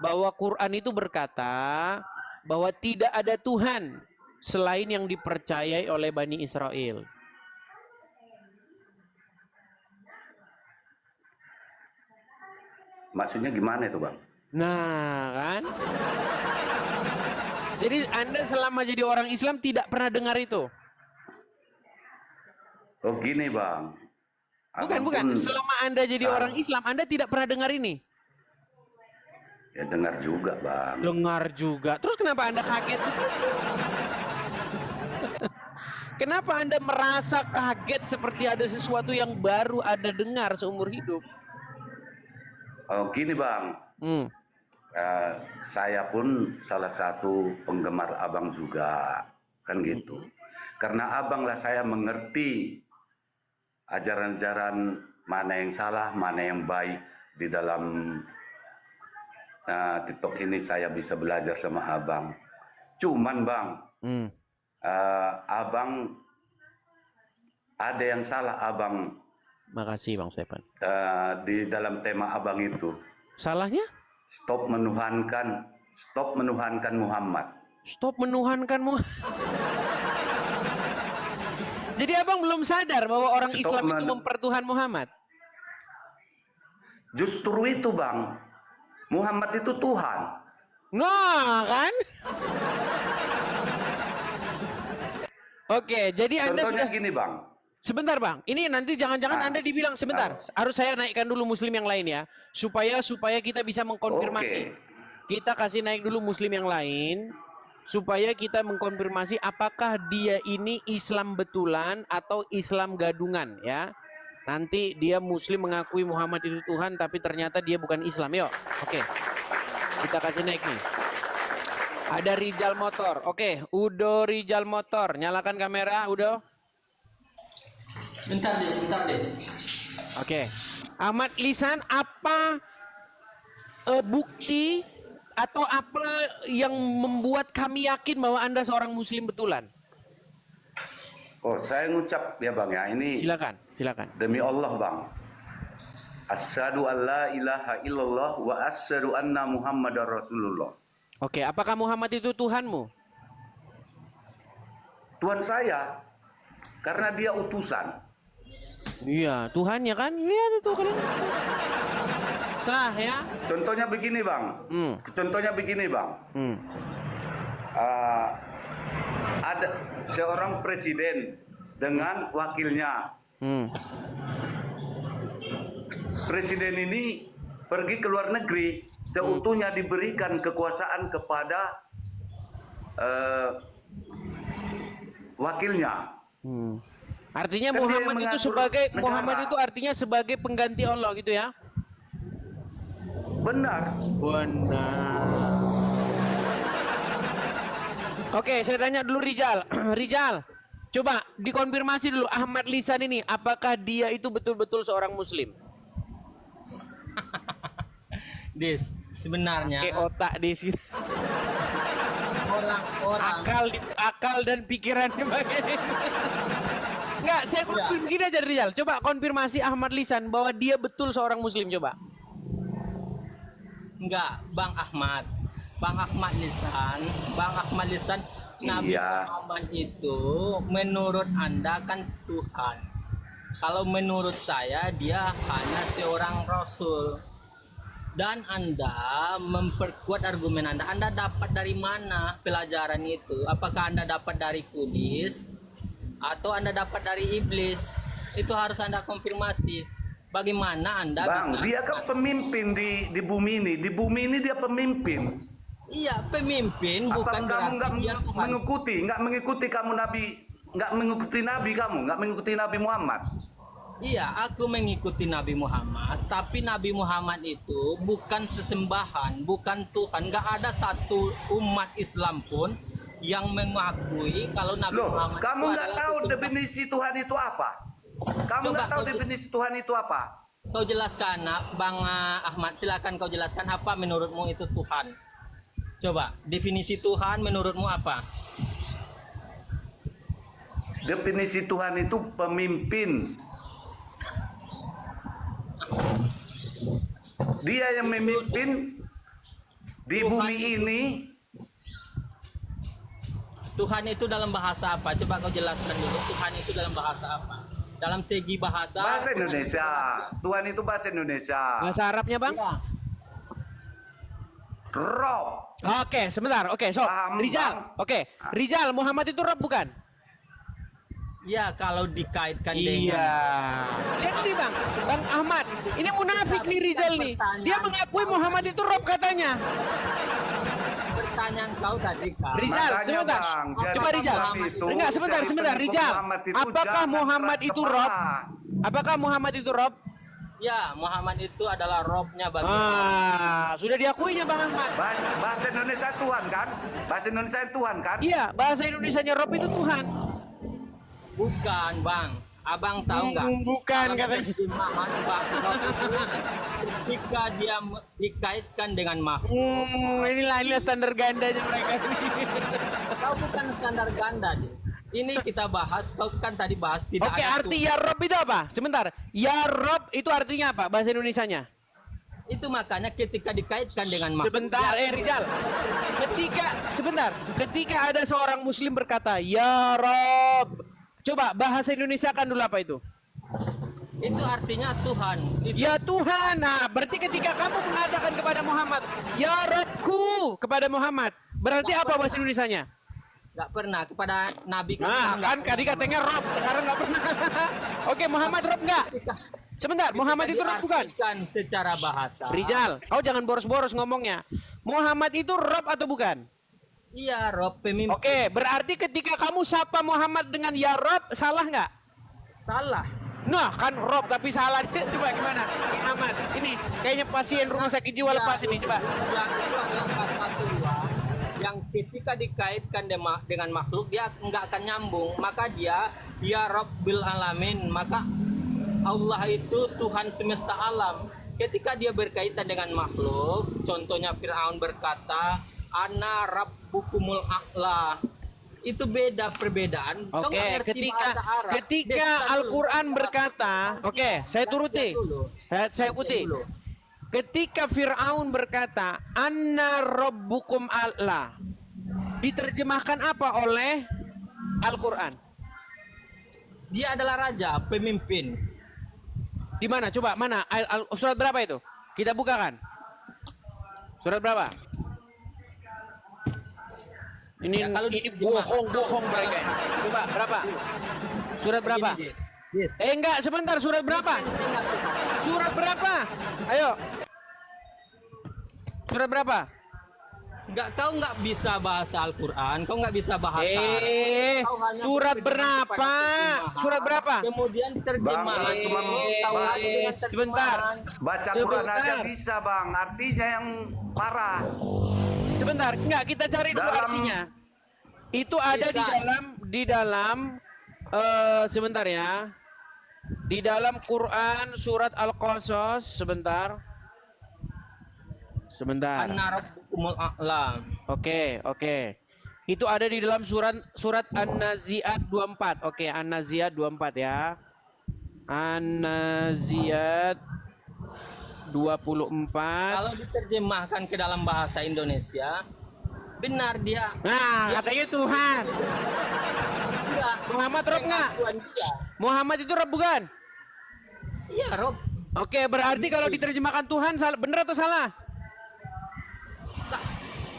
bahwa Quran itu berkata bahwa tidak ada Tuhan selain yang dipercayai oleh Bani Israel. Maksudnya gimana itu, Bang? Nah, kan? Jadi Anda selama jadi orang Islam tidak pernah dengar itu? Oh gini, Bang. Bukan. Selama Anda jadi orang Islam, Anda tidak pernah dengar ini? Ya dengar juga, Bang. Dengar juga. Terus kenapa Anda kaget? Kenapa Anda merasa kaget seperti ada sesuatu yang baru Anda dengar seumur hidup? Oh gini, Bang. Saya pun salah satu penggemar Abang juga, kan gitu. Karena Abang lah saya mengerti ajaran-ajaran mana yang salah, mana yang baik di dalam TikTok ini. Saya bisa belajar sama Abang. Cuman, Bang, Abang ada yang salah, Abang. Makasih, Bang Stefan. Di dalam tema Abang itu. Salahnya? Stop menuhankan Muhammad. Stop menuhankan Muhammad. Jadi Abang belum sadar bahwa orang Islam itu mempertuhan Muhammad? Justru itu, Bang. Muhammad itu Tuhan. Nah, kan? Oke, jadi Anda contohnya sudah... gini, Bang. Sebentar, Bang. Ini nanti jangan-jangan Anda dibilang sebentar. Harus saya naikkan dulu Muslim yang lain ya, supaya kita bisa mengkonfirmasi. Kita kasih naik dulu Muslim yang lain, supaya kita mengkonfirmasi apakah dia ini Islam betulan atau Islam gadungan ya. Nanti dia Muslim mengakui Muhammad itu Tuhan, tapi ternyata dia bukan Islam. Yuk, oke. Kita kasih naik nih. Ada Rijal Motor. Oke, Udo Rijal Motor. Nyalakan kamera, Udo. Bentar, Des. Oke. Ahmad Lisan, apa bukti atau apa yang membuat kami yakin bahwa Anda seorang Muslim betulan? Oh, saya ngucap ya, Bang ya. Ini silakan. Demi Allah, Bang. Asyhadu an la ilaha illallah wa asyhadu anna Muhammadar Rasulullah. Oke, apakah Muhammad itu Tuhanmu? Tuhan saya. Karena dia utusan. Iya, Tuhannya kan? Lihat itu kalian. Sah ya. Contohnya begini, Bang. Ada seorang presiden dengan wakilnya. Presiden ini pergi ke luar negeri, seutuhnya diberikan kekuasaan kepada wakilnya. Artinya kan Muhammad itu artinya sebagai pengganti Allah gitu ya? Benar. Oke, saya tanya dulu Rijal. Rijal, coba dikonfirmasi dulu Ahmad Lisan ini, apakah dia itu betul-betul seorang Muslim? Dis, sebenarnya Pakai otak Dis. Orang-orang akal dan pikirannya bagaimana? Enggak, saya konfirmasi gini aja Rijal. Coba konfirmasi Ahmad Lisan bahwa dia betul seorang Muslim, coba. Enggak, Bang Ahmad Lisan, Nabi Muhammad itu menurut Anda kan Tuhan. Kalau menurut saya dia hanya seorang Rasul. Dan Anda memperkuat argumen Anda. Anda dapat dari mana pelajaran itu? Apakah Anda dapat dari kudis atau Anda dapat dari iblis? Itu harus Anda konfirmasi. Bagaimana Anda Bang, bisa... dia kan pemimpin di bumi ini. Di bumi ini dia pemimpin. Iya, pemimpin. Bukan berarti dia Tuhan. Nggak mengikuti kamu Nabi, nggak mengikuti Nabi Muhammad. Iya, aku mengikuti Nabi Muhammad. Tapi Nabi Muhammad itu bukan sesembahan, bukan Tuhan. Nggak ada satu umat Islam pun yang mengakui kalau Nabi Muhammad kamu itu nggak tahu definisi Tuhan itu apa? Kamu nggak tahu definisi Tuhan itu apa? Kau jelaskan, Bang Ahmad. Silakan kau jelaskan apa menurutmu itu Tuhan. Coba definisi Tuhan menurutmu apa? Definisi Tuhan itu pemimpin. Dia yang memimpin di Tuhan bumi itu- ini Tuhan itu dalam bahasa apa? Coba kau jelaskan dulu. Tuhan itu dalam bahasa apa? Dalam segi bahasa. bahasa Tuhan Indonesia. Tuhan itu bahasa Indonesia. Bahasa Arabnya, Bang? Iya. Rob. Oke, sebentar. Oke, so Paham, Rizal. Bang. Oke, Rizal, Muhammad itu Rob bukan? Iya, kalau dikaitkan Iya. dengan Lihat nih, Bang Ahmad. Ini munafik nih Rizal nih. Dia mengakui Muhammad itu Rob katanya. pertanyaan kau tadi kan. Rizal, Makanya, sebentar. Bang, jadi Coba Rizal. Muhammad itu Enggak, sebentar. dari Rizal. Muhammad itu Apakah jangan Muhammad keras itu kepala. Rob? Apakah Muhammad itu Rob? Ya, Muhammad itu adalah robnya bagi Sudah diakuinya Bang Ahmad. Bahasa Indonesia Tuhan kan? Bahasa Indonesia Tuhan kan? Iya, bahasa Indonesianya Rob itu Tuhan. Bukan, Bang. Abang tahu nggak? Bukan, Dalam katanya. terjemahan Bang Rob itu, ketika dia dikaitkan dengan makhluk, Inilah standar gandanya mereka. kau bukan standar ganda, Des. Ini kita bahas, kau kan tadi bahas tidak Oke, ada arti ya Rob itu apa? Sebentar. Ya Rob itu artinya apa? Bahasa Indonesianya? Itu makanya ketika dikaitkan dengan makhluk. Sebentar, Rizal. Ketika ada seorang muslim berkata, "Ya Rob." Coba bahasa Indonesia kan dulu apa itu? Itu artinya Tuhan. Itu Ya Tuhan. Nah, berarti ketika kamu mengatakan kepada Muhammad, "Ya Robku," kepada Muhammad, berarti apa bahasa Indonesianya? nggak pernah kepada Nabi kan. Nah, nggak kan pernah. tadi katanya Rob, sekarang nggak pernah. Oke, Muhammad Rob nggak? Sebentar, Muhammad itu Rob bukan? Diartikan secara bahasa. Rizal, kau jangan boros-boros ngomongnya. Muhammad itu Rob atau bukan? Iya, Rob pemimpin. Oke, berarti ketika kamu sapa Muhammad dengan ya Rob, salah nggak? Salah. Nah, kan Rob tapi salah. Coba gimana? Muhammad, ini kayaknya pasien rumah sakit jiwa lepas ini, coba. Yang itu adalah kata Tuhan yang ketika dikaitkan dengan makhluk dia nggak akan nyambung. Maka dia Rabbil Alamin. Maka Allah itu Tuhan semesta alam. Ketika dia berkaitan dengan makhluk, contohnya Fir'aun berkata, "Ana Rabbukumul A'la." Itu beda perbedaan. Kau Oke, nggak ngerti bahasa Arab. ketika Des, dulu. Al-Quran berkata, oke, saya turuti, saya ikuti. Dulu. Ketika Fir'aun berkata, "Anna Rabbukum a'la," diterjemahkan apa oleh Al-Quran? Dia adalah raja, pemimpin. Di mana? Coba mana? Surat berapa itu? Kita bukakan. Surat berapa? Ini Ya, kalau ini diterjemahkan- bohong mereka. Coba berapa? Surat berapa? Begini, Des. Enggak, sebentar. Surat berapa? Surat berapa? Ayo. Surat berapa? Kau nggak bisa bahasa Al-Quran, kau nggak bisa bahasa Arab. Kau hanya Surat berpegang berapa? kepada terjemahan. Surat berapa? Kemudian terjemahan. Bang, cuma Kau Bang, hanya dengan sebentar. terjemahan. Baca Quran aja Sebentar. bisa bang, artinya yang parah. Sebentar, enggak kita cari dulu Dalam- artinya. Itu ada Bisa. di dalam sebentar ya. Di dalam Quran surat Al-Qasas, sebentar. Sebentar. Anna Rabbukumul A'la. Oke. Itu ada di dalam surat An-Nazi'at 24. Oke, An-Nazi'at 24 ya. An-Nazi'at 24. Kalau diterjemahkan ke dalam bahasa Indonesia, benar dia. Nah, katanya Tuhan. Enggak. Muhammad Rob nggak? Pengakuan dia. Muhammad itu Rob bukan? Iya, Rob. Oke, berarti kalau diterjemahkan Tuhan salah, benar atau salah?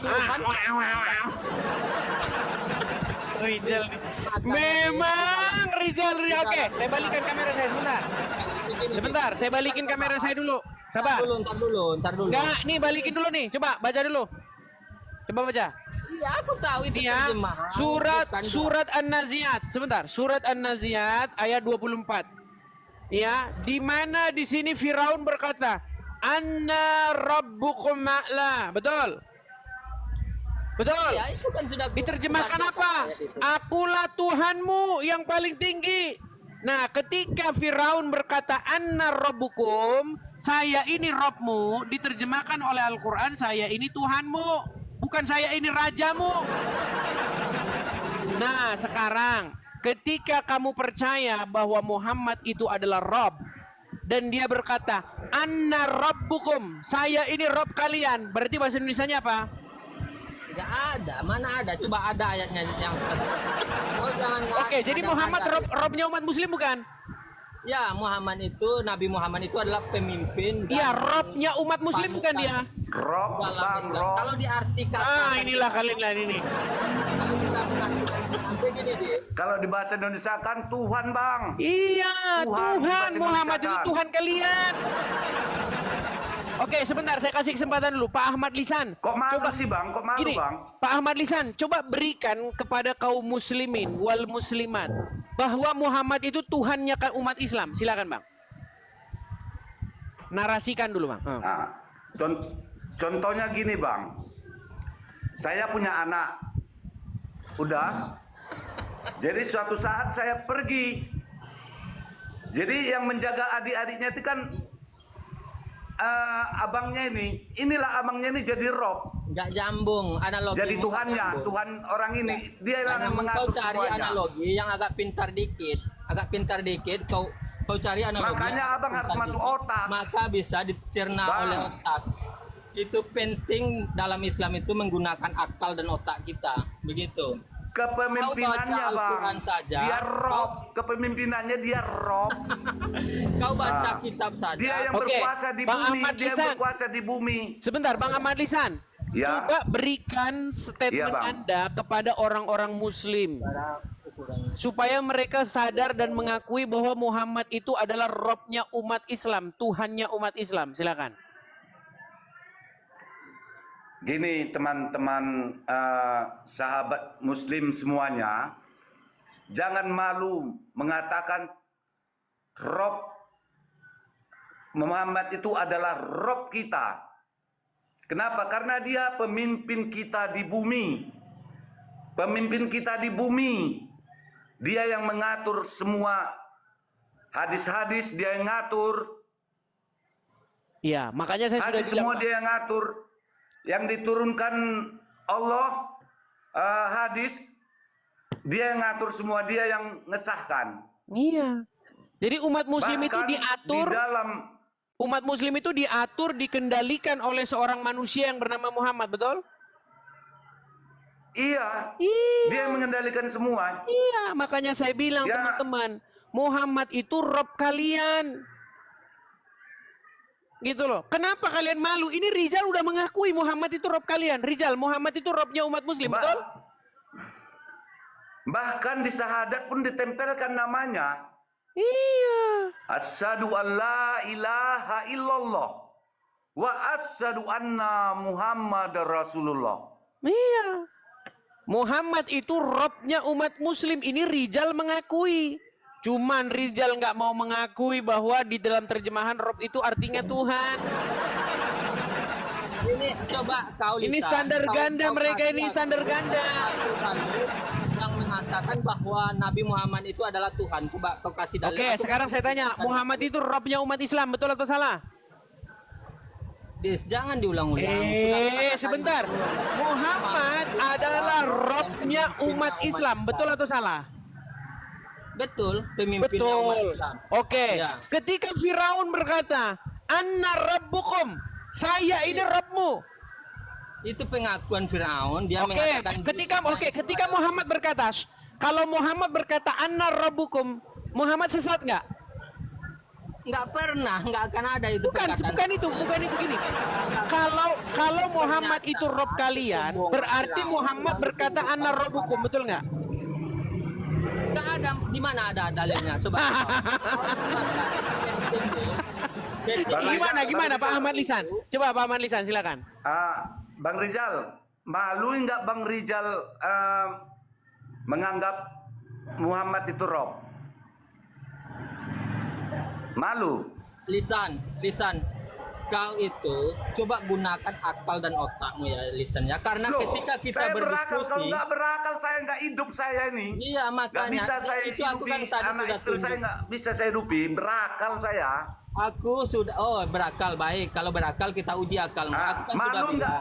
Tuhan Rizal. Memang Rizal. Oke, saya balikin kamera saya sebentar. Sebentar, saya balikin kamera saya dulu. Sabar. Ntar dulu. Enggak, nih balikin dulu nih. Coba baca dulu. Coba baca. Iya, aku tahu itu Ini ya, terjemahan. Bukan surat An-Nazi'at. Sebentar, surat An-Nazi'at ayat 24. Ya, di mana di sini Firaun berkata, "Anna rabbukum ma'la." Betul? Betul? Iya, itu kan sudah Diterjemahkan sudah- apa? ayat itu. Akulah Tuhanmu yang paling tinggi. Nah, ketika Firaun berkata Anna Rabbukum, saya ini Robmu, diterjemahkan oleh Al-Quran, saya ini Tuhanmu, bukan saya ini rajamu. Nah, sekarang ketika kamu percaya bahwa Muhammad itu adalah Rob, dan dia berkata Anna rabbukum. Saya ini Rob kalian. Berarti bahasa Indonesianya apa? Nggak ada, mana ada? Coba ada ayatnya yang seperti itu. Oh, jangan. Oke, jadi ada Muhammad ada. Robnya umat muslim bukan? Ya, Muhammad itu, Nabi Muhammad itu adalah pemimpin. Iya, Robnya umat muslim bukan dia? Rob, Dalam bang, Islam. Rob. Kalau diartikan. Inilah kalian lah ini. Kalau kita mengartikan begini, Dis. Kalau di bahasa Indonesia kan Tuhan, bang. Iya, Tuhan, Tuhan bukan Muhammad itu Indonesia. Tuhan kalian. Oke, sebentar saya kasih kesempatan dulu Pak Ahmad Lisan. Kok malu sih, bang? Kok malu, Gini, bang? Pak Ahmad Lisan, coba berikan kepada kaum muslimin wal muslimat bahwa Muhammad itu Tuhannya kan umat Islam. Silakan, Bang. Narasikan dulu, Bang. Nah, contohnya gini, bang. Saya punya anak. Udah. Jadi suatu saat saya pergi. Jadi yang menjaga adik-adiknya itu kan abangnya ini. Inilah abangnya ini jadi Rob. Nggak jambung analogi. Jadi Tuhannya, Tuhan orang ini. Dia yang Kau mengatur cari semuanya. analogi yang agak pintar dikit, kau cari analogi. Makanya yang abang harus pintar masuk dikit, otak. maka bisa dicerna Bang. oleh otak. Itu penting dalam Islam itu menggunakan akal dan otak kita, begitu. Kepemimpinannya, Kau baca bang. Al-Quran saja. Dia Rob. Kepemimpinannya dia Rob. Kau baca Ah. kitab saja. Dia yang Oke, berkuasa di Bang bumi. Ahmad Dia Lisan. berkuasa di bumi. Sebentar, Bang Ahmad Lisan. Ya. Coba berikan statement Iya, Bang. Anda kepada orang-orang muslim supaya mereka sadar dan mengakui bahwa Muhammad itu adalah Robnya umat Islam, Tuhannya umat Islam. Silakan. Gini teman-teman sahabat muslim semuanya, jangan malu mengatakan Rob Muhammad itu adalah Rob kita. Kenapa? Karena dia pemimpin kita di bumi. Pemimpin kita di bumi. Dia yang mengatur semua hadis-hadis, dia yang ngatur. Iya, makanya saya sudah Hadis bilang. semua dia yang ngatur. Yang diturunkan Allah hadis, dia yang ngatur semua, dia yang ngesahkan. Iya. Jadi umat muslim itu Bahkan diatur, di dalam umat muslim itu diatur, dikendalikan oleh seorang manusia yang bernama Muhammad, betul? iya, Iya. dia yang mengendalikan semua. Iya, makanya saya bilang Ya. teman-teman, Muhammad itu Rob kalian. Gitu loh. Kenapa kalian malu? Ini Rizal udah mengakui Muhammad itu Rob kalian. Rizal, Muhammad itu Robnya umat muslim, betul? Bahkan di syahadat pun ditempelkan namanya. Iya. Asyhadu an la ilaha illallah wa asyhadu anna Muhammadar Rasulullah. Iya. Muhammad itu Robnya umat muslim. Ini Rizal mengakui. Cuman Rizal nggak mau mengakui bahwa di dalam terjemahan Rob itu artinya Tuhan. Ini coba kau lihat. Ini standar ganda mereka, ini standar ganda. Yang mengatakan bahwa Nabi Muhammad itu adalah Tuhan. Coba kau kasih dalil. Oke, sekarang saya tanya, Muhammad itu Robnya umat Islam, betul atau salah? Dis, jangan diulang-ulang. Sudah katakan Sebentar. itu. Muhammad adalah Robnya umat Islam, betul atau salah? Betul, pemimpinnya umat Betul. Islam. Oke. Ya. Ketika Firaun berkata, "Anna rabbukum," saya ini Rabbmu. Itu pengakuan Firaun, dia Oke. mengatakan Ketika Muhammad berkata, kalau Muhammad berkata, "Anna rabbukum," Muhammad sesat nggak? nggak pernah, nggak akan ada itu Bukan perkataan. bukan itu gini. Kalau Muhammad itu Rob kalian, berarti Muhammad berkata, "Anna rabbukum," betul nggak? Nggak ada, di mana ada dalilnya? Coba. Gimana Pak Ahmad Lisan? Coba Pak Ahmad Lisan silakan. Bang Rizal, malu nggak Bang Rizal menganggap Muhammad itu Rob? Malu. Lisan, kau itu coba gunakan akal dan otakmu ya, Lisan ya. Karena Loh, ketika kita saya berakal, berdiskusi, kalau nggak berakal saya nggak hidup saya ini. iya Nggak makanya bisa saya itu aku kan hidupi, tadi anak sudah istri saya tunjuk. nggak bisa saya hidupi, berakal saya. Aku sudah, berakal baik. Kalau berakal kita uji akalmu. Aku kan sudah Malu nggak?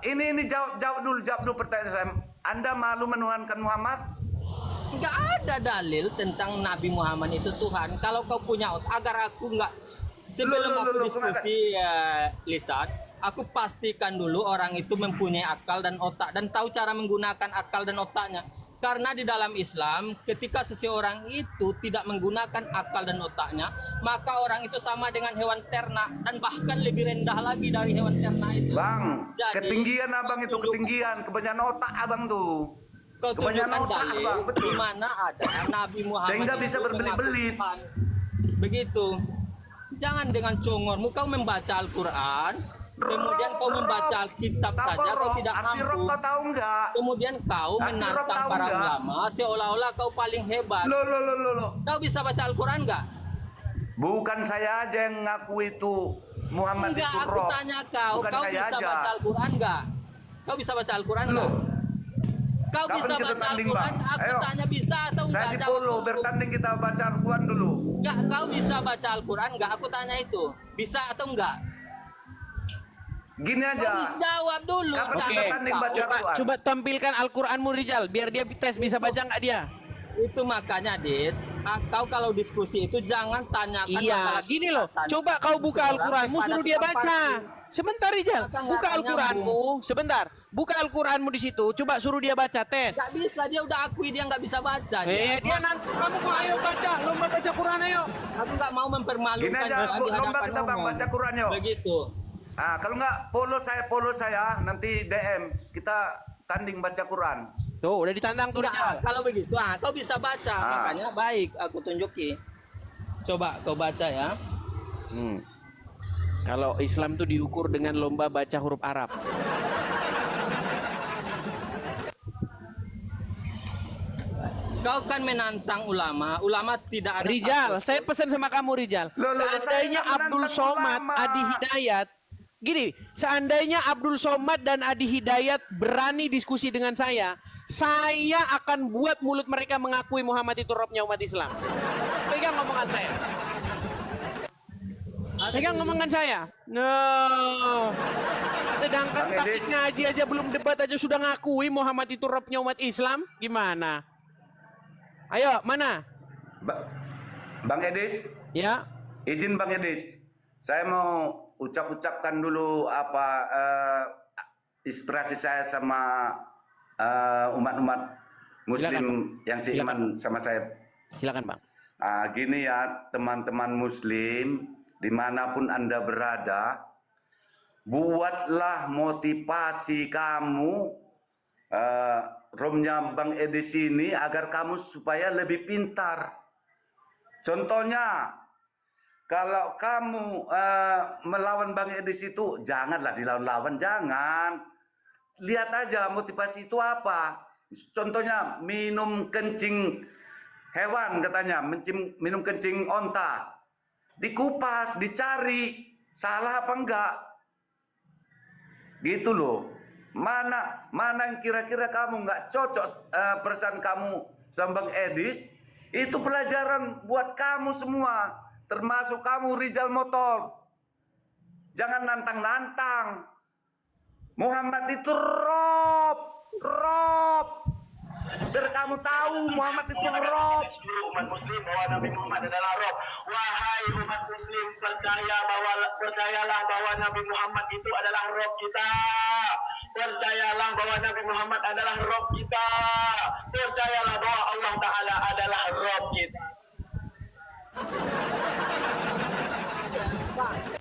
bilang. Ini jawab dulu pertanyaan saya. Anda malu menuhankan Muhammad? Nggak ada dalil tentang Nabi Muhammad itu Tuhan. Kalau kau punya otak, agar aku nggak Sebelum Loh, aku loh, diskusi Lisan, aku pastikan dulu orang itu mempunyai akal dan otak dan tahu cara menggunakan akal dan otaknya. Karena di dalam Islam, ketika seseorang itu tidak menggunakan akal dan otaknya, maka orang itu sama dengan hewan ternak dan bahkan lebih rendah lagi dari hewan ternak itu. Bang, Jadi, ketinggian abang itu tunjukkan- ketinggian, kebanyakan otak abang tuh. Kau Kebanyakan tunjukkan otak, dalil Bang, betul. di mana ada Nabi Muhammad Sehingga bisa itu berbelit-belit. mengaku Tuhan. Begitu. Jangan dengan congormu kau membaca Al-Quran, kemudian kau membaca Alkitab Tahu saja kau Rob? tidak Arti Rob mampu. kau tahu nggak? Kemudian kau Arti Rob menantang tahu para nggak? ulama seolah-olah kau paling hebat. Loh. Kau bisa baca Al-Quran nggak? Bukan saya aja yang ngaku itu Muhammad Enggak, itu aku Rob. tanya kau, Bukan kau saya bisa aja. baca Al-Quran nggak? Kau bisa baca Al-Quran nggak? Loh, Kau kapan bisa kita baca tanding, Al-Quran? Bang? Aku Ayo. tanya bisa atau saya enggak? di Jawab Polo dulu. bertanding kita baca Al-Quran dulu. Enggak, kau bisa baca Al-Quran nggak? Aku tanya itu. Bisa atau enggak? Gini Kau aja. bisa jawab dulu. Kapan Jangan kita tanding kau. baca Al-Quran? Coba tampilkan Al-Quranmu Rijal, biar dia tes bisa baca nggak dia. Itu makanya Des, kau kalau diskusi itu jangan tanyakan Iya, masalah gini loh. kesehatan Coba kau buka seseorang Al-Quranmu, kepada suruh dia tukang baca. parkir. Sebentar Rijal, Maka nggak buka akan Al-Quranmu. Sebentar, buka Al-Quranmu di situ. Coba suruh dia baca, tes. Nggak bisa, dia udah akui dia nggak bisa baca. Dia nanti kamu kok ayo baca, lomba baca Quran ayo. Aku nggak mau Gini mempermalukan aja, dia di lomba hadapan kita Bang umum. baca Quran yuk. Begitu. Ah, kalau nggak follow saya nanti DM kita tanding baca Quran. Tuh, udah ditantang tuh Enggak, Rijal. kalau begitu, kau bisa baca. Makanya baik, aku tunjuki. Coba kau baca ya. Kalau Islam tuh diukur dengan lomba baca huruf Arab. Kau kan menantang ulama, ulama tidak ada Rijal, satu- saya pesan sama kamu Rijal. Loh, Seandainya saya nggak Abdul menantang Somad, ulama. Adi Hidayat, gini, seandainya Abdul Somad dan Adi Hidayat berani diskusi dengan saya akan buat mulut mereka mengakui Muhammad itu Robnya umat Islam. Pegang ngomongan saya. Pegang ngomongan saya. No. Sedangkan Bang Edi. Tasik Ngaji aja belum debat aja sudah ngakui Muhammad itu Robnya umat Islam. Gimana? Ayo, mana? Bang Edis, Ya. izin Bang Edis. Saya mau ucapkan dulu apa inspirasi saya sama umat-umat Muslim Silakan, Bang. yang seiman sama saya. Silakan, Bang. Gini ya teman-teman Muslim dimanapun Anda berada, buatlah motivasi kamu Romnya Bang Edis ini agar kamu supaya lebih pintar. Contohnya, kalau kamu melawan Bang Edis itu, janganlah dilawan-lawan, jangan. Lihat aja motivasi itu apa. Contohnya, minum kencing hewan katanya, minum kencing onta. Dikupas, dicari, salah apa enggak. Gitu loh. Mana yang kira-kira kamu nggak cocok perasaan kamu sama Bang Edis, itu pelajaran buat kamu semua, termasuk kamu Rizal Motor. Jangan nantang-nantang. Muhammad itu Rob. Biar kamu tahu Muhammad itu Rob. Seluruh umat muslim bahwa Nabi Muhammad adalah Rob. Wahai umat muslim, percayalah bahwa Nabi Muhammad itu adalah Rob kita. Percayalah bahwa Nabi Muhammad adalah Rob kita. Percayalah bahwa Allah Ta'ala adalah Rob kita.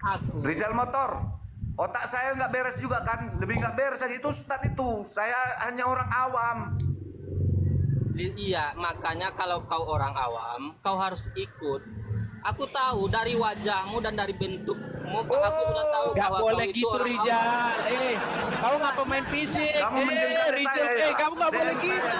Aku. Rizal Motor. Otak saya nggak beres juga kan, lebih nggak beres dari itu Ustaz itu. Saya hanya orang awam. Iya, makanya kalau kau orang awam, kau harus ikut. Aku tahu dari wajahmu dan dari bentukmu, aku sudah tahu Gak bahwa boleh kau itu gitu orang Rijal. awam. Kamu nggak pemain fisik. Kamu menjengkelkan Rijal, saya, ya? kamu nggak boleh Den, gitu.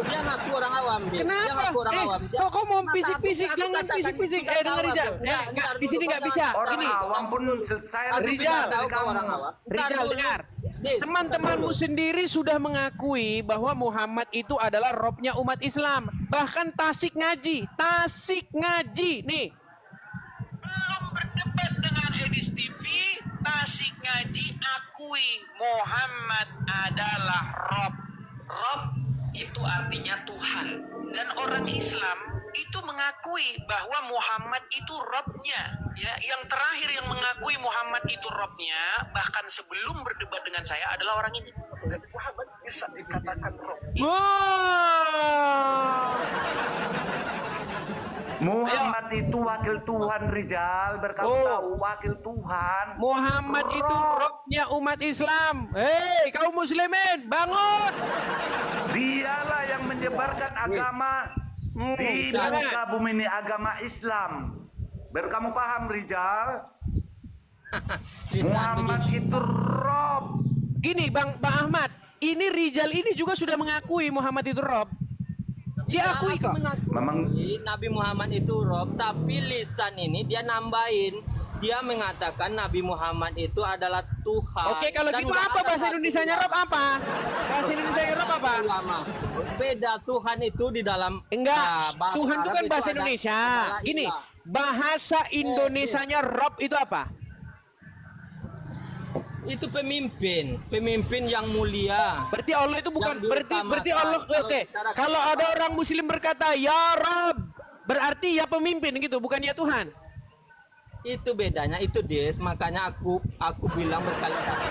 Dia ngaku orang awam, dia. Dia Kenapa? ngaku orang awam. Dia- Kok mau Maka fisik-fisik? aku Jangan katakan, fisik-fisik. sudah Dengar tahu Rijal. aku. Ya, Nggak, ntar di sini dulu, nggak jangan. bisa. Orang Gini, awam pun saya Aku lebih Rizal. sudah pintar tahu dari kau kamu. orang awam. Ntar Rijal, dulu. dengar. Des, Teman-temanmu ntar dulu. sendiri sudah mengakui bahwa Muhammad itu adalah Robnya umat Islam. Bahkan Tasik Ngaji. Nih. Belum berdebat dengan Edis TV, Tasik Ngaji akui Muhammad adalah Rob. Rob itu artinya Tuhan. Dan orang Islam itu mengakui bahwa Muhammad itu Robnya, ya. Yang terakhir yang mengakui Muhammad itu Robnya, bahkan sebelum berdebat dengan saya adalah orang ini. Jadi Muhammad bisa dikatakan Rob. Wow. Muhammad itu wakil Tuhan, Rizal. Berkau tahu wakil Tuhan. Muhammad itu Robnya umat Islam. Hei, kaum muslimin, bangun. Dialah yang menyebarkan agama di silakan. muka bumi ini, agama Islam. Baru kamu paham, Rizal? Muhammad itu Rob. Gini, Bang Ahmad, ini Rizal ini juga sudah mengakui Muhammad itu Rob. Dia akui kok. Memang- Nabi Muhammad itu Rob, tapi lisan ini dia nambahin. Dia mengatakan Nabi Muhammad itu adalah Tuhan. Oke, kalau Dan gitu nggak apa ada bahasa satu Indonesianya Rob apa? Bahasa Indonesianya Rob apa? ulama. Beda Tuhan itu di dalam Enggak, bahasa Tuhan itu Arab kan bahasa ada- Indonesia. adalah Gini, ilah. bahasa Indonesianya Rob itu apa? Itu pemimpin yang mulia. Berarti Allah itu bukan Yang berarti Allah diutamakan. oke. Kalau ada orang muslim berkata ya Rob, berarti ya pemimpin gitu, bukan ya Tuhan. Itu bedanya, itu Des. Makanya aku bilang berkali-kali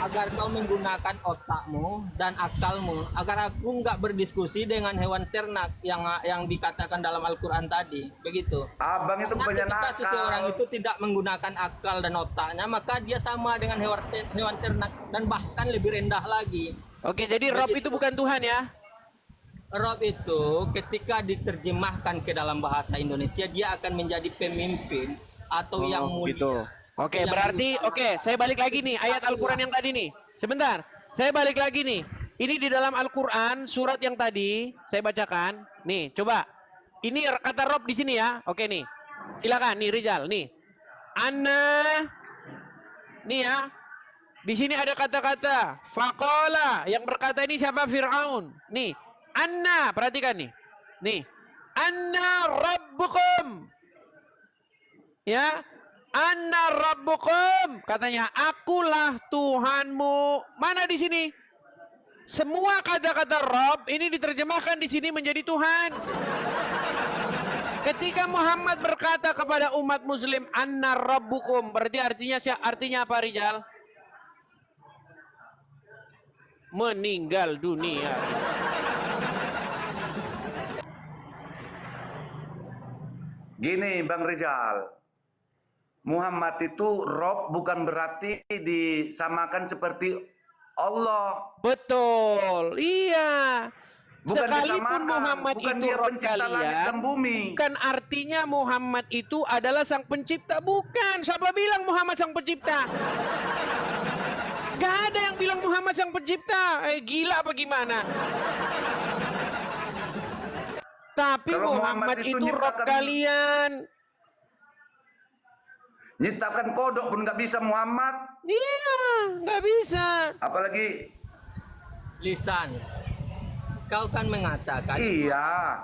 agar kau menggunakan otakmu dan akalmu, agar aku nggak berdiskusi dengan hewan ternak yang dikatakan dalam Al-Quran tadi. Begitu. Abang itu Karena punya ketika nakal. seseorang itu tidak menggunakan akal dan otaknya, maka dia sama dengan hewan ternak dan bahkan lebih rendah lagi. Oke, jadi Rob itu bukan Tuhan ya. Rob itu ketika diterjemahkan ke dalam bahasa Indonesia, dia akan menjadi pemimpin atau yang mulia. Gitu. Oke, Yang berarti diutamakan. saya balik lagi nih ayat Al-Qur'an yang tadi nih. Sebentar. Saya balik lagi nih. Ini di dalam Al-Qur'an surat yang tadi saya bacakan. Nih, coba. Ini kata Rob di sini ya. Oke nih. Silakan nih Rizal nih. Anna. Nih ya. Di sini ada kata-kata faqala, yang berkata ini siapa? Fir'aun. Nih. Anna, perhatikan nih. Nih. Anna rabbukum. Ya. Anna rabbukum, katanya akulah Tuhanmu. Mana di sini? Semua kata-kata Rabb ini diterjemahkan di sini menjadi Tuhan. Ketika Muhammad berkata kepada umat muslim Anna rabbukum, berarti artinya apa, Rizal? Meninggal dunia. Gini, Bang Rizal. Muhammad itu Rob bukan berarti disamakan seperti Allah. Betul, iya. Bukan Sekalipun disamakan, Muhammad bukan itu dia Rob pencipta langit kalian, dan bumi. bukan artinya Muhammad itu adalah sang pencipta. Bukan. Siapa bilang Muhammad sang pencipta? Gak ada yang bilang Muhammad sang pencipta. Gila apa gimana? Tapi Kalau Muhammad Muhammad itu itu Rob nyiptakan- kalian. Nyiptakan kodok pun nggak bisa Muhammad. Iya, nggak bisa. Apalagi Lisan. Kau kan mengatakan, iya.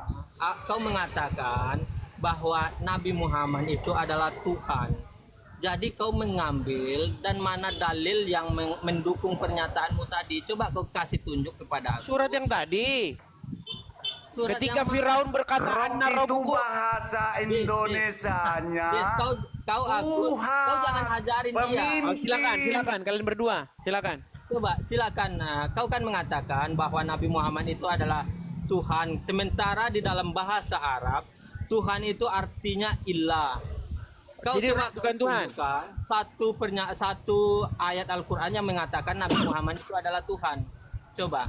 kau mengatakan bahwa Nabi Muhammad itu adalah Tuhan. Jadi kau mengambil dan mana dalil yang mendukung pernyataanmu tadi? Coba kau kasih tunjuk kepada aku. Surat yang tadi. Surat Ketika yang mana? Firaun berkata Rob Anna itu rabbukum. bahasa Indonesianya. Yes, kau jangan ajarin dia. Pemimpin. Oh, silakan kalian berdua. Silakan. Coba silakan. Kau kan mengatakan bahwa Nabi Muhammad itu adalah Tuhan. Sementara di dalam bahasa Arab, Tuhan itu artinya ilah. Kau Jadi coba bukan Tuhan. tunjukkan satu ayat Al-Qur'an yang mengatakan Nabi Muhammad itu adalah Tuhan. Coba.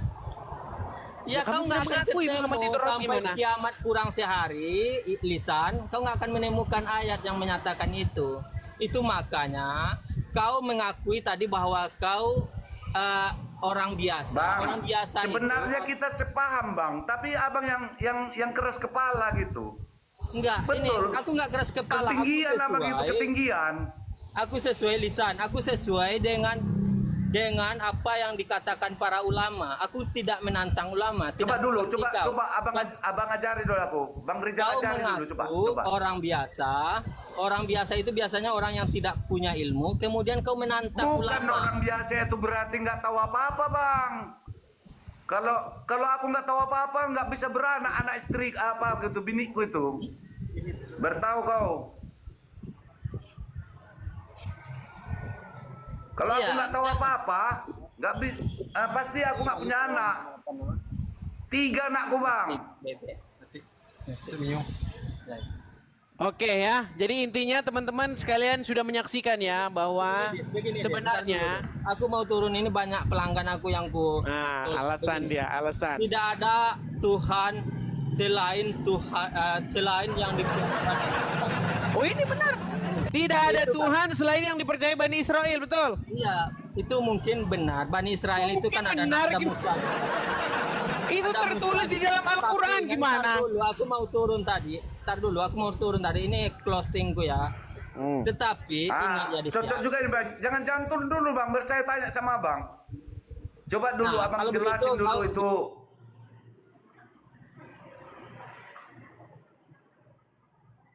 Ya, Kamu kau nggak akan mengakui Muhammad ketemu itu Rob sampai gimana? kiamat kurang sehari, lisan. Kau nggak akan menemukan ayat yang menyatakan itu. Itu makanya kau mengakui tadi bahwa kau orang biasa. Bang, Orang biasa sebenarnya itu, kita sepaham, Bang. Tapi abang yang keras kepala gitu. enggak. Ini Betul. aku nggak keras kepala. Ketinggian abang itu ketinggian. Aku sesuai lisan. Aku sesuai dengan apa yang dikatakan para ulama. Aku tidak menantang ulama. Coba Tidak dulu, seperti kau. coba abang ajari dulu aku. Bang Rizal Kau ajari dulu, mengaku coba. orang biasa itu biasanya orang yang tidak punya ilmu, kemudian kau menantang Bukan ulama. orang biasa itu berarti nggak tahu apa-apa, Bang. Kalau aku nggak tahu apa-apa, nggak bisa beranak, anak istri apa gitu, biniku itu. Bertahu kau. Kalau aku Iya. nggak tahu apa-apa, nggak bisa, pasti aku nggak punya anak. 3 anakku bang. Bebek. Oke ya, jadi intinya teman-teman sekalian sudah menyaksikan ya bahwa Begini, sebenarnya aku mau turun, ini banyak pelanggan aku yang alasan begini. dia, alasan. Tidak ada Tuhan selain selain yang dipercaya. Oh ini benar. Tidak ada Tuhan selain yang dipercaya Bani Israel, betul? Iya, itu mungkin benar. Bani Israel itu Mungkin kan ada benar, ada gitu. Musa. Itu Ada tertulis Musa. di dalam Al-Quran Tapi, gimana? Ntar dulu, aku mau turun tadi. Ntar dulu, aku mau turun tadi. Ini closingku ya. Tetapi ingat ya di Cocok juga ini bang. Jangan turun dulu bang. Saya tanya sama abang. Coba dulu Nah, abang kalau jelasin begitu, dulu kau- itu.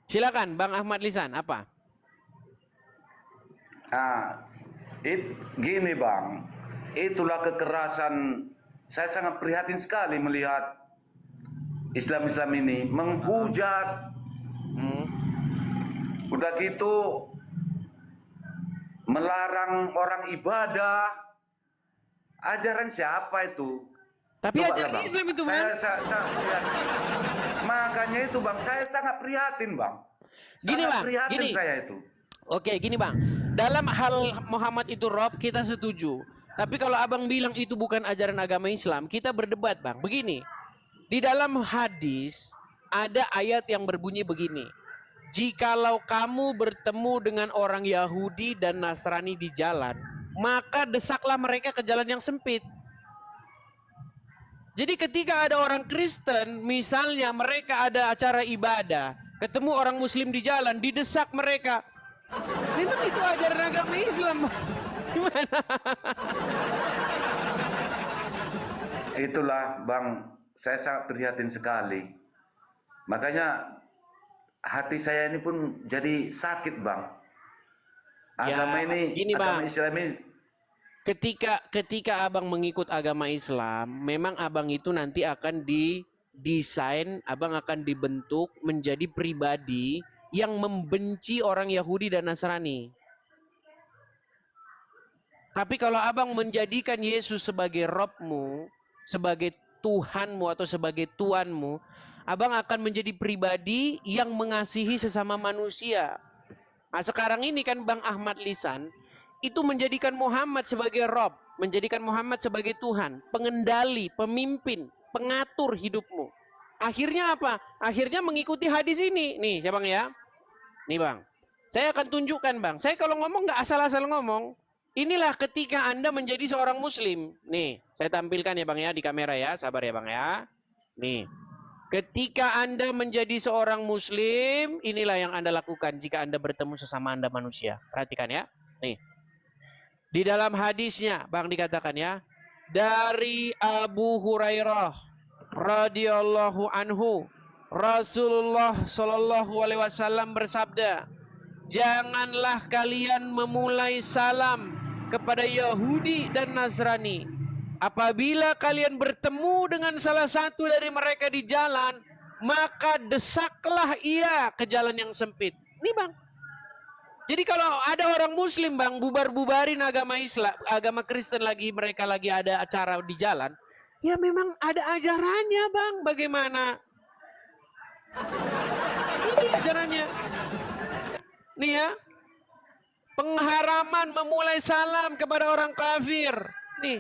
Silakan Bang Ahmad Lisan, apa? Gini bang. Itulah kekerasan. Saya sangat prihatin sekali melihat Islam-Islam ini menghujat. Udah gitu melarang orang ibadah. Ajaran siapa itu? Tapi Coba ajaran lah, Bang. Islam itu Bang. Makanya itu bang, saya sangat prihatin bang. Gini, Sangat Bang, prihatin gini. saya itu. Oke, gini Bang. Dalam hal Muhammad itu Rob, kita setuju. Tapi kalau Abang bilang itu bukan ajaran agama Islam, kita berdebat Bang. Begini, di dalam hadis ada ayat yang berbunyi begini. Jikalau kamu bertemu dengan orang Yahudi dan Nasrani di jalan, maka desaklah mereka ke jalan yang sempit. Jadi ketika ada orang Kristen, misalnya mereka ada acara ibadah, ketemu orang Muslim di jalan, didesak mereka. Memang itu ajaran agama Islam. Gimana? Itulah bang, saya sangat prihatin sekali. Makanya hati saya ini pun jadi sakit bang. Agama ini, gini, agama Bang. Islam ini. Ketika abang mengikut agama Islam, memang abang itu nanti akan didesain, abang akan dibentuk menjadi pribadi yang membenci orang Yahudi dan Nasrani. Tapi kalau abang menjadikan Yesus sebagai Robmu, sebagai Tuhanmu atau sebagai Tuanmu, abang akan menjadi pribadi yang mengasihi sesama manusia. Nah, sekarang ini kan Bang Ahmad Lisan itu menjadikan Muhammad sebagai Rob, menjadikan Muhammad sebagai Tuhan, pengendali, pemimpin, pengatur hidupmu. Akhirnya apa? Akhirnya mengikuti hadis ini. Nih, ya Bang ya. Nih Bang, saya akan tunjukkan Bang. Saya kalau ngomong nggak asal-asal ngomong. Inilah ketika Anda menjadi seorang Muslim. Nih, saya tampilkan ya Bang ya di kamera ya. Sabar ya Bang ya. Nih, ketika Anda menjadi seorang Muslim, inilah yang Anda lakukan jika Anda bertemu sesama Anda manusia. Perhatikan ya. Nih. Di dalam hadisnya, Bang dikatakan ya, dari Abu Hurairah radhiyallahu anhu, Rasulullah Shallallahu alaihi wasallam bersabda, "Janganlah kalian memulai salam kepada Yahudi dan Nasrani. Apabila kalian bertemu dengan salah satu dari mereka di jalan, maka desaklah ia ke jalan yang sempit." Ini Bang. Jadi kalau ada orang Muslim Bang bubar-bubarin agama Islam, agama Kristen lagi, mereka lagi ada acara di jalan, ya memang ada ajarannya Bang. Bagaimana? Ini ajarannya. Nih ya, pengharaman memulai salam kepada orang kafir. Nih,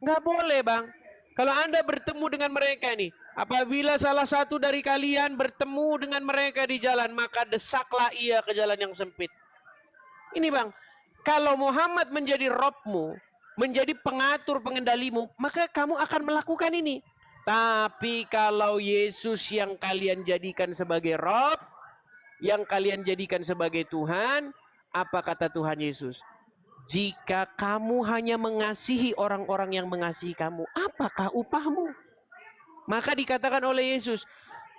nggak boleh Bang. Kalau Anda bertemu dengan mereka nih, apabila salah satu dari kalian bertemu dengan mereka di jalan, maka desaklah ia ke jalan yang sempit. Ini Bang, kalau Muhammad menjadi Robmu, menjadi pengatur pengendalimu, maka kamu akan melakukan ini. Tapi kalau Yesus yang kalian jadikan sebagai Rob, yang kalian jadikan sebagai Tuhan, apa kata Tuhan Yesus? Jika kamu hanya mengasihi orang-orang yang mengasihi kamu, apakah upahmu? Maka dikatakan oleh Yesus,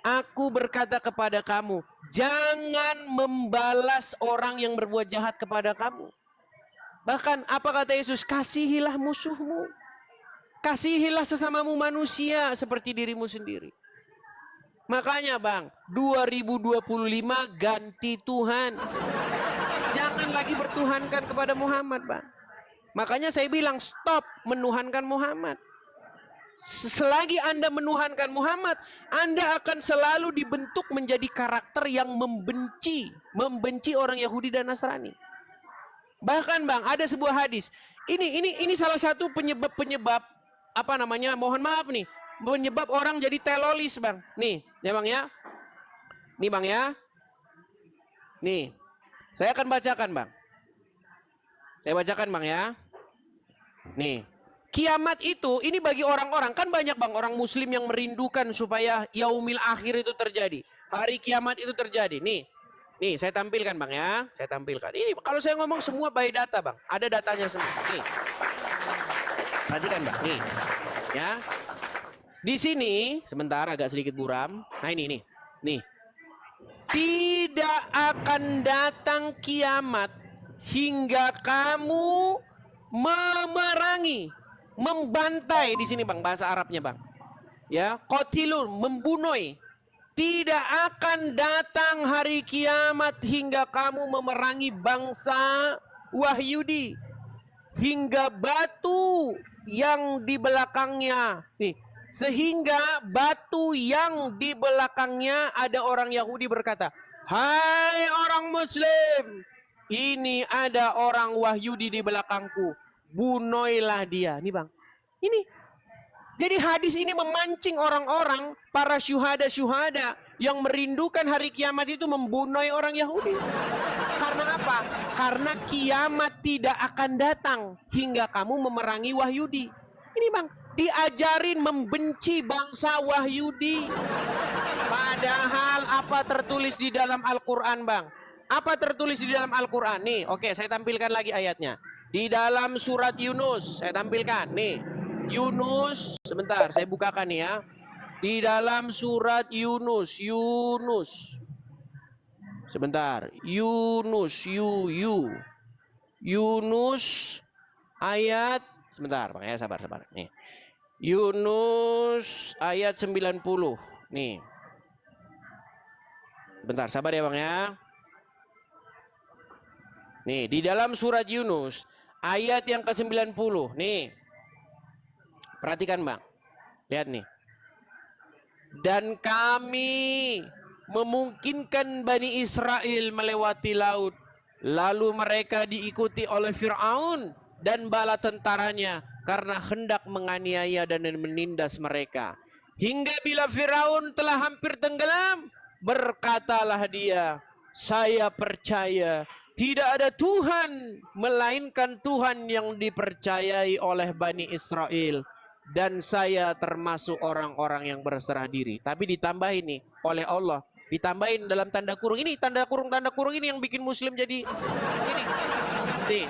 Aku berkata kepada kamu, jangan membalas orang yang berbuat jahat kepada kamu. Bahkan apa kata Yesus? Kasihilah musuhmu. Kasihilah sesamamu manusia seperti dirimu sendiri. Makanya Bang, 2025 ganti Tuhan. Jangan lagi bertuhankan kepada Muhammad Bang. Makanya saya bilang stop menuhankan Muhammad. Selagi Anda menuhankan Muhammad, Anda akan selalu dibentuk menjadi karakter yang membenci orang Yahudi dan Nasrani. Bahkan Bang, ada sebuah hadis. Ini salah satu penyebab apa namanya? Mohon maaf nih, penyebab orang jadi telolis Bang. Nih, ya Bang ya. Nih Bang ya. Nih. Saya akan bacakan Bang. Saya bacakan Bang ya. Nih. Kiamat itu, ini bagi orang-orang, kan banyak Bang orang muslim yang merindukan supaya yaumil akhir itu terjadi. Hari kiamat itu terjadi. Nih saya tampilkan Bang ya. Saya tampilkan. Ini kalau saya ngomong semua by data Bang. Ada datanya semua. Nih. Perhatikan Bang. Nih. Ya. Di sini, sebentar agak sedikit buram. Nah ini nih. Nih. Tidak akan datang kiamat hingga kamu memerangi, membantai di sini Bang, bahasa Arabnya Bang. Ya, qatilun, membunuh. Tidak akan datang hari kiamat hingga kamu memerangi bangsa Wahyudi, hingga batu yang di belakangnya. Nih, sehingga batu yang di belakangnya ada orang Yahudi berkata, "Hai orang Muslim, ini ada orang Wahyudi di belakangku. Bunuhlah dia." Nih Bang. Ini. Jadi hadis ini memancing orang-orang, para syuhada-syuhada yang merindukan hari kiamat itu membunuh orang Yahudi. Karena apa? Karena kiamat tidak akan datang hingga kamu memerangi Wahyudi. Ini Bang, diajarin membenci bangsa Wahyudi. Padahal apa tertulis di dalam Al-Quran Bang? Apa tertulis di dalam Al-Quran? Nih, oke, saya tampilkan lagi ayatnya. Di dalam surat Yunus, saya tampilkan. Nih, Yunus, sebentar, saya bukakan nih ya. Di dalam surat Yunus. Sebentar, Yunus ayat, sebentar, Bang ya, sabar. Nih. Yunus ayat 90. Nih. Bentar, sabar ya Bang ya. Nih, di dalam surat Yunus ayat yang ke-90. Nih. Perhatikan Bang. Lihat nih. Dan kami memungkinkan Bani Israel melewati laut. Lalu mereka diikuti oleh Fir'aun dan bala tentaranya karena hendak menganiaya dan menindas mereka. Hingga bila Fir'aun telah hampir tenggelam, berkatalah dia, "Saya percaya tidak ada Tuhan melainkan Tuhan yang dipercayai oleh Bani Israel. Dan saya termasuk orang-orang yang berserah diri." Tapi ditambahin nih oleh Allah. Ditambahin dalam tanda kurung. Ini tanda kurung ini yang bikin Muslim jadi ini. Nih.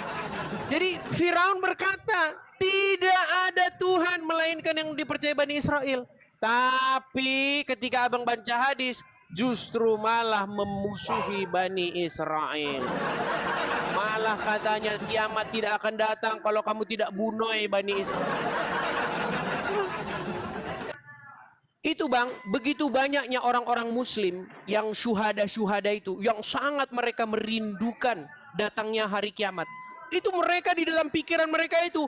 Jadi Firaun berkata, tidak ada Tuhan melainkan yang dipercayai Bani Israel. Tapi ketika abang baca hadis, justru malah memusuhi Bani Israel. Malah katanya kiamat tidak akan datang kalau kamu tidak bunuh Bani Israel. Itu Bang, begitu banyaknya orang-orang Muslim yang syuhada-syuhada itu, yang sangat mereka merindukan datangnya hari kiamat. Itu mereka di dalam pikiran mereka itu,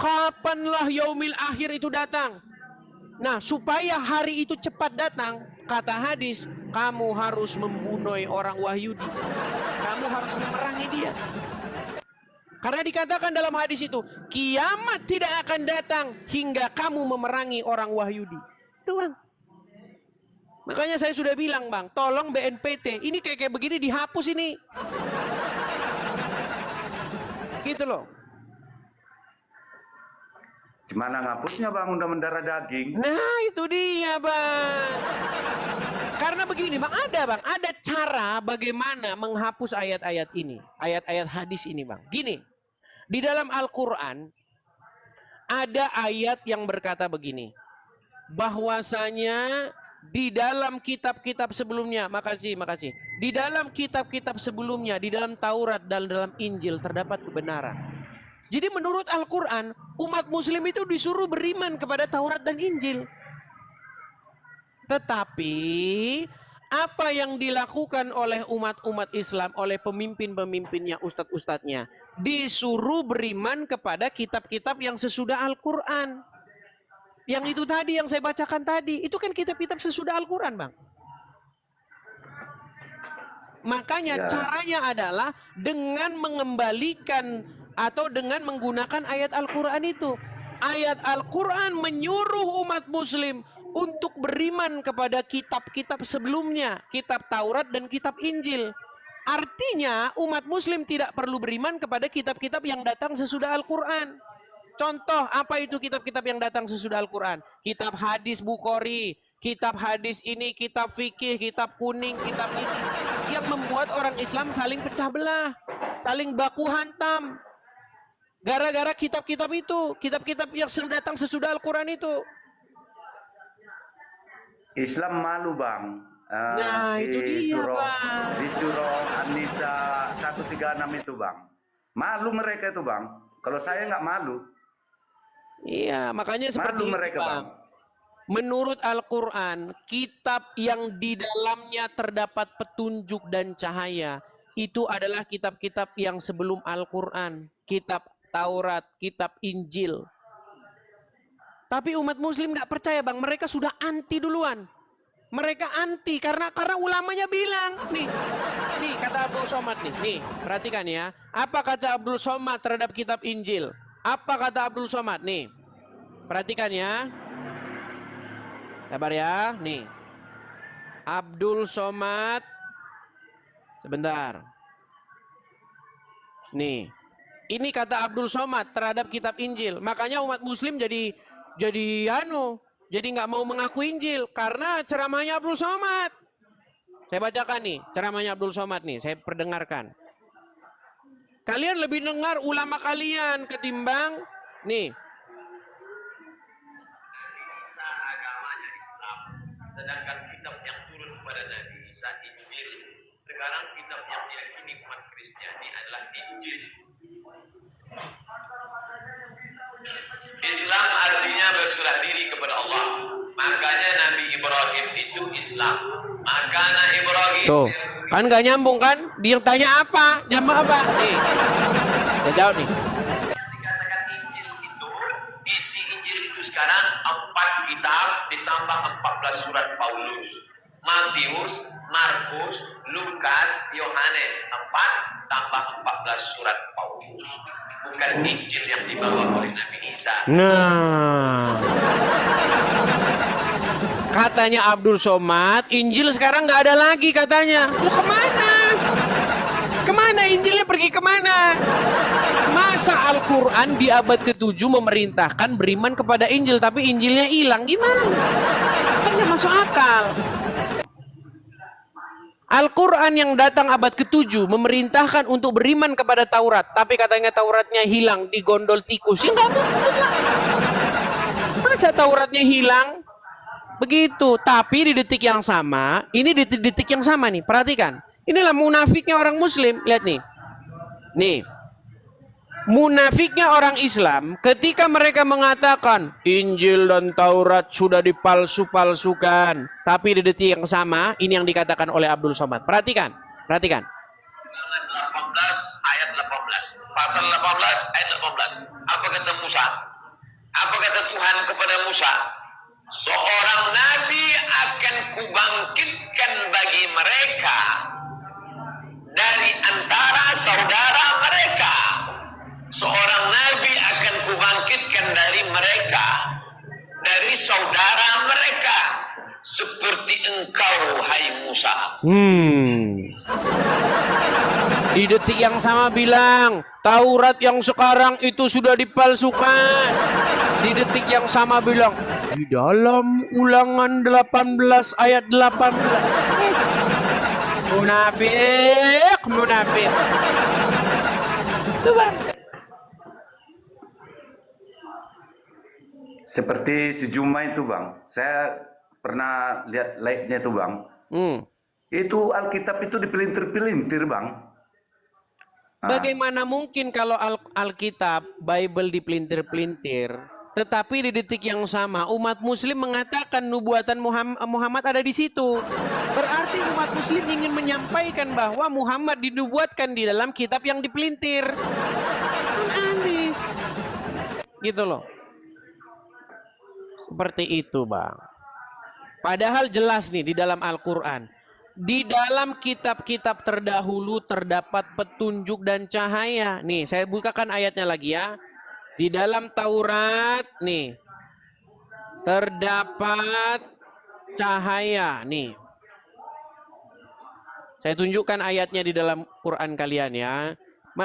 kapanlah yaumil akhir itu datang. Nah, supaya hari itu cepat datang, kata hadis, kamu harus membunuh orang Wahyudi. Kamu harus memerangi dia. Karena dikatakan dalam hadis itu, kiamat tidak akan datang hingga kamu memerangi orang Wahyudi. Itu Bang. Makanya saya sudah bilang Bang, tolong BNPT, ini kayak begini dihapus ini. Gitu loh. Gimana ngapusnya Bang, udah mendarah daging? Nah itu dia Bang. Karena begini Bang, ada cara bagaimana menghapus ayat-ayat ini. Ayat-ayat hadis ini Bang. Gini, di dalam Al-Quran ada ayat yang berkata begini. Bahwasanya di dalam kitab-kitab sebelumnya, makasih. Di dalam kitab-kitab sebelumnya, di dalam Taurat dan dalam Injil terdapat kebenaran. Jadi menurut Al-Quran, umat muslim itu disuruh beriman kepada Taurat dan Injil. Tetapi, apa yang dilakukan oleh umat-umat Islam, oleh pemimpin-pemimpinnya, ustadz-ustadznya, disuruh beriman kepada kitab-kitab yang sesudah Al-Quran. Yang itu tadi, yang saya bacakan tadi, itu kan kitab-kitab sesudah Al-Quran, Bang. Makanya caranya adalah dengan mengembalikan atau dengan menggunakan ayat Al-Quran itu. Ayat Al-Quran menyuruh umat muslim untuk beriman kepada kitab-kitab sebelumnya. Kitab Taurat dan kitab Injil. Artinya umat muslim tidak perlu beriman kepada kitab-kitab yang datang sesudah Al-Quran. Contoh, apa itu kitab-kitab yang datang sesudah Al-Quran? Kitab hadis Bukhari, kitab hadis ini, kitab fikih, kitab kuning, kitab ini. Yang membuat orang Islam saling pecah belah, saling baku hantam. Gara-gara kitab-kitab itu, kitab-kitab yang datang sesudah Al-Quran itu. Islam malu, Bang. Nah, itu dia, Bang. Di surah An-Nisa 136 itu, Bang. Malu mereka itu, Bang. Kalau saya nggak malu. Iya, makanya seperti Malu itu, mereka, Bang. Menurut Al-Quran, kitab yang di dalamnya terdapat petunjuk dan cahaya, itu adalah kitab-kitab yang sebelum Al-Quran. Kitab Taurat, kitab Injil. Tapi umat muslim nggak percaya, Bang. Mereka sudah anti duluan. Mereka anti karena ulamanya bilang, nih kata Abdul Somad nih, perhatikan ya. Apa kata Abdul Somad terhadap kitab Injil? Apa kata Abdul Somad? Nih, perhatikan ya. Sabar ya, nih. Abdul Somad. Sebentar. Nih. Ini kata Abdul Somad terhadap kitab Injil. Makanya umat muslim jadi nggak mau mengaku Injil karena ceramahnya Abdul Somad. Saya bacakan nih, ceramahnya Abdul Somad nih, saya perdengarkan. Kalian lebih dengar ulama kalian ketimbang nih. Isa agamanya Islam, sedangkan kitab yang turun kepada Nabi Isa Injil. Sekarang kitab yang diyakini umat Kristiani adalah Injil. Islam artinya berserah diri kepada Allah. Makanya Nabi Ibrahim itu Islam. Makanya Ibrahim. Tuh, kan nggak nyambung kan? Dia tanya apa? Nyambung apa? Nih, saya jawab nih. Yang dikatakan Injil itu, isi Injil itu sekarang 4 kitab ditambah 14 surat Paulus. Matius, Markus, Lukas, Yohanes. 4 tambah 14 surat Paulus. Bukan Injil yang dibawa oleh Nabi Isa. Nah, katanya Abdul Somad, Injil sekarang nggak ada lagi katanya. Lu kemana? Kemana Injilnya pergi kemana? Masa Al-Quran di abad ke-7 memerintahkan beriman kepada Injil, tapi Injilnya hilang? Gimana? Kan nggak masuk akal. Al-Quran yang datang abad ke-7 memerintahkan untuk beriman kepada Taurat, tapi katanya Tauratnya hilang, digondol tikus. Ya nggak mungkin lah. Masa Tauratnya hilang? Begitu. Tapi di detik yang sama, ini di detik yang sama nih, perhatikan. Inilah munafiknya orang Muslim. Lihat nih. Nih. Munafiknya orang Islam ketika mereka mengatakan Injil dan Taurat sudah dipalsu-palsukan. Tapi di detik yang sama, ini yang dikatakan oleh Abdul Somad. Perhatikan. Bilangan 18 ayat 18. Pasal 18 ayat 18. Apa kata Musa? Apa kata Tuhan kepada Musa? Seorang nabi akan kubangkitkan bagi mereka dari antara saudara mereka. Seorang nabi akan kubangkitkan dari mereka, dari saudara mereka, seperti engkau, hai Musa. Di detik yang sama bilang, Taurat yang sekarang itu sudah dipalsukan. Di detik yang sama bilang, di dalam Ulangan 18 ayat 18. Munafik, munafik. Itu Bang. Seperti si Juma itu, Bang. Saya pernah lihat live-nya itu, Bang. Itu Alkitab itu dipelintir-pelintir, Bang. Bagaimana mungkin kalau Alkitab, Bible dipelintir-pelintir, tetapi di detik yang sama umat muslim mengatakan nubuatan Muhammad ada di situ. Berarti umat muslim ingin menyampaikan bahwa Muhammad dinubuatkan di dalam kitab yang dipelintir. Kan aneh. Gitu loh. Seperti itu, Bang. Padahal jelas nih di dalam Al-Quran. Di dalam kitab-kitab terdahulu terdapat petunjuk dan cahaya. Nih, saya bukakan ayatnya lagi ya. Di dalam Taurat, nih. Terdapat cahaya, nih. Saya tunjukkan ayatnya di dalam Quran kalian ya.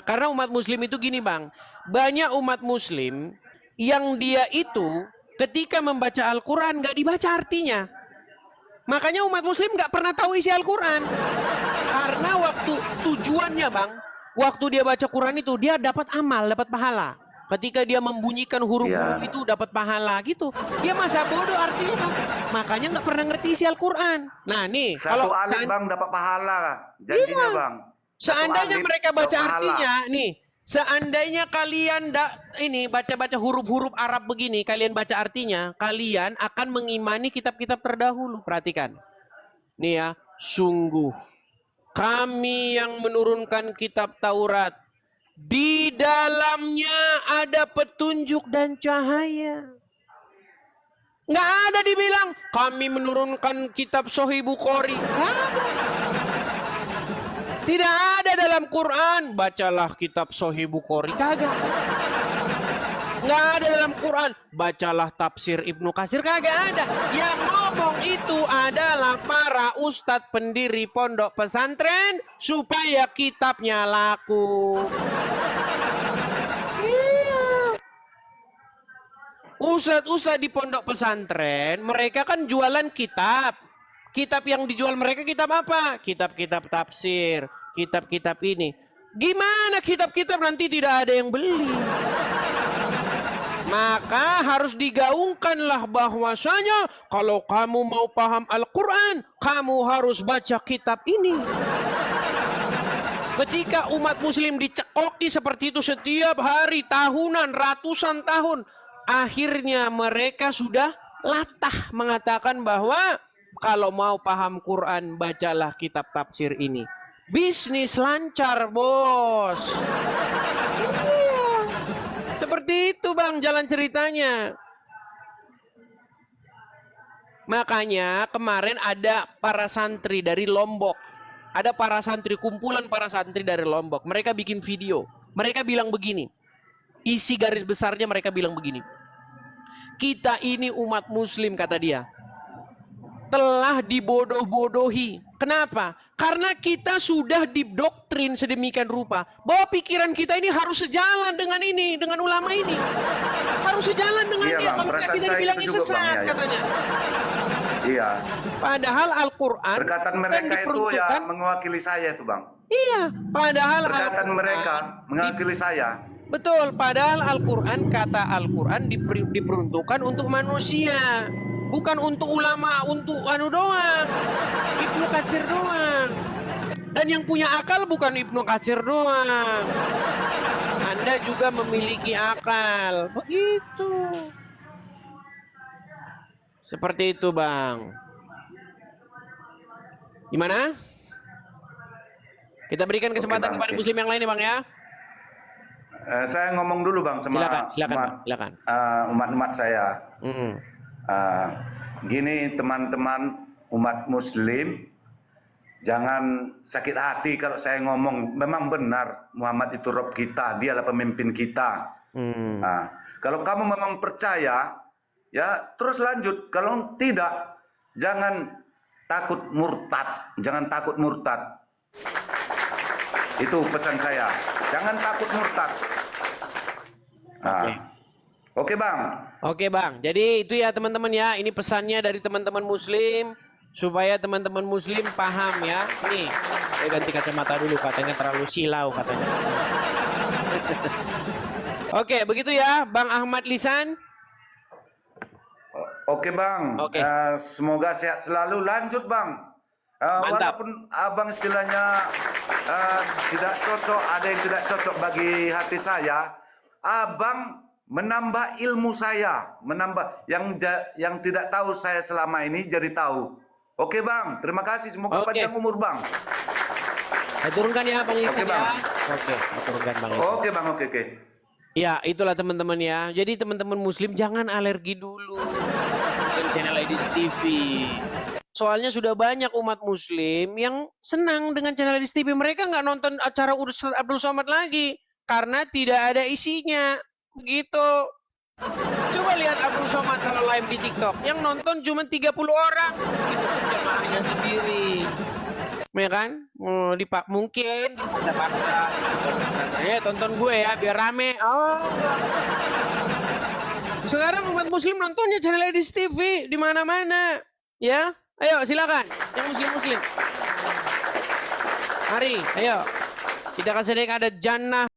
Karena umat muslim itu gini, Bang. Banyak umat muslim yang dia itu ketika membaca Al-Quran nggak dibaca artinya. Makanya umat muslim nggak pernah tahu isi Al-Quran. Karena waktu tujuannya, Bang, waktu dia baca Quran itu dia dapat amal, dapat pahala. Ketika dia membunyikan huruf-huruf itu dapat pahala gitu. Dia masa bodoh artinya, Bang. Makanya nggak pernah ngerti isi Al-Quran. Nah nih, Satu alif Bang dapat pahala. Janjinya Bang. Seandainya alif mereka baca dapat pahala. artinya, nih, seandainya kalian ini baca-baca huruf-huruf Arab begini, kalian baca artinya, kalian akan mengimani kitab-kitab terdahulu. Perhatikan. Nih ya, sungguh kami yang menurunkan kitab Taurat, di dalamnya ada petunjuk dan cahaya. Nggak ada dibilang kami menurunkan kitab Sahih Bukhari. Tidak ada dalam Quran, bacalah kitab Sahih Bukhari. Kagak. Nggak ada dalam Quran, bacalah tafsir Ibnu Katsir. Kagak ada. Yang ngomong itu adalah para ustadz pendiri pondok pesantren supaya kitabnya laku. Iya. Ustadz-ustadz di pondok pesantren, mereka kan jualan kitab. Kitab yang dijual mereka kitab apa? Kitab-kitab tafsir, kitab-kitab ini. Gimana kitab-kitab nanti tidak ada yang beli? Maka harus digaungkanlah bahwasanya kalau kamu mau paham Al-Quran, kamu harus baca kitab ini. Ketika umat muslim dicekoki seperti itu setiap hari, tahunan, ratusan tahun, akhirnya mereka sudah latah mengatakan bahwa kalau mau paham Quran, bacalah kitab tafsir ini. Bisnis lancar, bos. Iya. Seperti itu, Bang, jalan ceritanya. Makanya kemarin ada para santri dari Lombok. Ada para santri, kumpulan para santri dari Lombok. Mereka bikin video. Mereka bilang begini. Isi garis besarnya mereka bilang begini. Kita ini umat muslim, kata dia, telah dibodoh-bodohi. Kenapa? Karena kita sudah didoktrin sedemikian rupa bahwa pikiran kita ini harus sejalan dengan ini, dengan ulama ini. Harus sejalan dengan Iya, dia. Bang, Kalau tidak kita perasaan dibilangnya saya itu juga, sesat, Bang, ya, ya. katanya. Iya. Padahal Al-Quran Perkataan mereka itu ya mewakili saya itu, Bang. Iya. Padahal Perkataan mereka mewakili saya. Betul. Padahal Al-Quran, kata Al-Quran diperuntukkan untuk manusia. Bukan untuk ulama, untuk anu doang. Ibnu Katsir doang. Dan yang punya akal bukan Ibnu Katsir doang. Anda juga memiliki akal. Begitu. Seperti itu, Bang. Gimana? Kita berikan kesempatan Bang, kepada oke. muslim yang lain, Bang, ya. Saya ngomong dulu, Bang, sama Silakan. umat-umat saya. Mm-mm. Gini, teman-teman umat muslim, jangan sakit hati kalau saya ngomong. Memang benar Muhammad itu Rob kita, dia adalah pemimpin kita. Nah, kalau kamu memang percaya, ya terus lanjut. Kalau tidak, jangan takut murtad. Jangan takut murtad. Itu pesan saya. Jangan takut murtad. Nah, Oke, Bang. Oke, Bang. Jadi itu ya teman-teman ya. Ini pesannya dari teman-teman muslim supaya teman-teman muslim paham ya. Nih, saya ganti kacamata dulu, katanya terlalu silau katanya. Oke, begitu ya, Bang Ahmad Lisan. Oke, Bang. Oke. Semoga sehat selalu. Lanjut, Bang. Mantap. Walaupun abang istilahnya tidak cocok, ada yang tidak cocok bagi hati saya. Abang menambah ilmu saya, menambah yang tidak tahu saya selama ini jadi tahu. Oke bang, terima kasih, semoga Oke. panjang umur bang. Saya turunkan ya Bang Ihsan Oke, ya. Bang. Oke, saya turunkan Bang Ihsan. Oke bang, oke. Ya, itulah teman-teman ya. Jadi teman-teman muslim jangan alergi dulu dengan channel Edis TV. Soalnya sudah banyak umat muslim yang senang dengan channel Edis TV. Mereka nggak nonton acara Ustaz Abdul Somad lagi karena tidak ada isinya. Begitu. Coba lihat Abdul Somad kalau live di TikTok. Yang nonton cuma 30 orang. Itu jamaahnya sendiri. Ya kan? Mungkin dipaksa. Ya, tonton gue ya biar rame. Oh. Sekarang umat muslim nontonnya channel Edis TV di mana-mana. Ya. Ayo silakan yang muslim-muslim. Mari, ayo. Kita kasih naik ada Jannah